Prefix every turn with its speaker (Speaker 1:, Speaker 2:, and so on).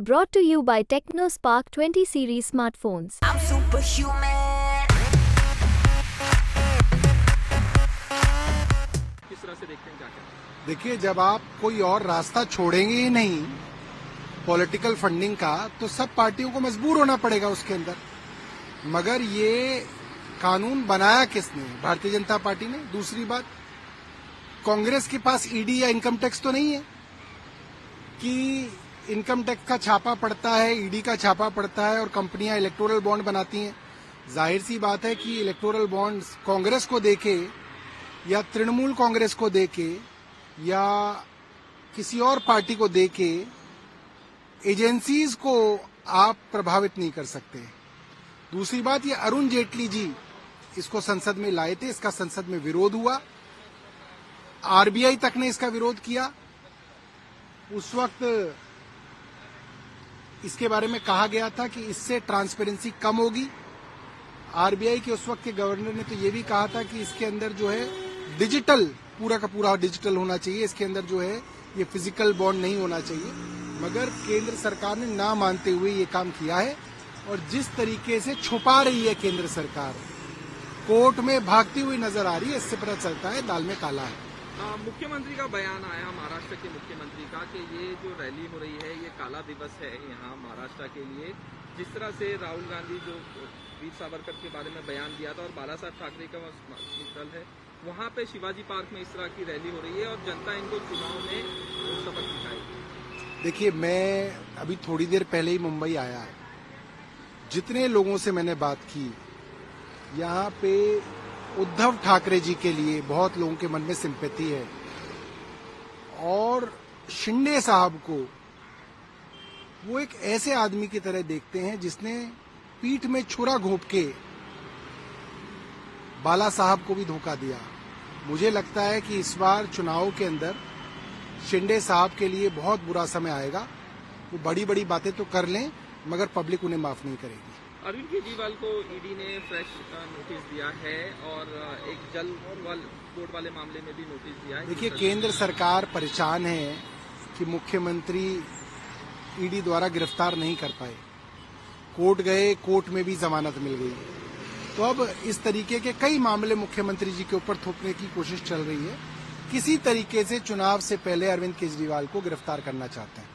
Speaker 1: Brought to you by TechnoSpark 20 series smartphones.
Speaker 2: I'm superhuman.
Speaker 3: किस तरह से देखते हैं क्या क्या?
Speaker 4: देखिए, जब आप कोई और रास्ता छोड़ेंगे ही नहीं पॉलिटिकल फंडिंग का, तो सब पार्टियों को मजबूर होना पड़ेगा उसके अंदर। मगर ये कानून बनाया किसने? भारतीय जनता पार्टी ने। दूसरी बात, कांग्रेस के पास ईडी या इनकम टैक्स तो नहीं है कि इनकम टैक्स का छापा पड़ता है, ईडी का छापा पड़ता है और कंपनियां इलेक्टोरल बॉन्ड बनाती हैं। जाहिर सी बात है कि इलेक्टोरल बॉन्ड कांग्रेस को देके या तृणमूल कांग्रेस को देके या किसी और पार्टी को देके एजेंसीज को आप प्रभावित नहीं कर सकते। दूसरी बात, ये अरुण जेटली जी इसको संसद में लाए थे, इसका संसद में विरोध हुआ, आरबीआई तक ने इसका विरोध किया। उस वक्त इसके बारे में कहा गया था कि इससे ट्रांसपेरेंसी कम होगी। आरबीआई के उस वक्त के गवर्नर ने तो ये भी कहा था कि इसके अंदर जो है डिजिटल, पूरा का पूरा डिजिटल होना चाहिए, इसके अंदर जो है ये फिजिकल बॉन्ड नहीं होना चाहिए। मगर केंद्र सरकार ने ना मानते हुए ये काम किया है और जिस तरीके से छुपा रही है केंद्र सरकार, कोर्ट में भागती हुई नजर आ रही है, इससे पता चलता है दाल में काला है।
Speaker 3: मुख्यमंत्री का बयान आया महाराष्ट्र के मुख्यमंत्री का कि ये जो रैली हो रही है ये काला दिवस है यहाँ महाराष्ट्र के लिए। जिस तरह से राहुल गांधी जो वीर सावरकर के बारे में बयान दिया था और बाला साहब ठाकरे का स्थल है, वहाँ पे शिवाजी पार्क में इस तरह की रैली हो रही है और जनता इनको चुनाव में सबक सिखाएगी।
Speaker 4: देखिए, मैं अभी थोड़ी देर पहले ही मुंबई आया, जितने लोगों से मैंने बात की, यहाँ पे उद्धव ठाकरे जी के लिए बहुत लोगों के मन में सिंपैथी है और शिंदे साहब को वो एक ऐसे आदमी की तरह देखते हैं जिसने पीठ में छुरा घोंप के बाला साहब को भी धोखा दिया। मुझे लगता है कि इस बार चुनाव के अंदर शिंदे साहब के लिए बहुत बुरा समय आएगा। वो बड़ी बड़ी बातें तो कर लें मगर पब्लिक उन्हें माफ नहीं करेगी।
Speaker 3: अरविंद केजरीवाल को ईडी ने फ्रेश नोटिस दिया है और एक जल कोर्ट वाले मामले में भी नोटिस दिया है।
Speaker 4: देखिए, केंद्र सरकार परेशान है कि मुख्यमंत्री ईडी द्वारा गिरफ्तार नहीं कर पाए। कोर्ट गए, कोर्ट में भी जमानत मिल गई, तो अब इस तरीके के कई मामले मुख्यमंत्री जी के ऊपर थोपने की कोशिश चल रही है। किसी तरीके से चुनाव से पहले अरविंद केजरीवाल को गिरफ्तार करना चाहते हैं।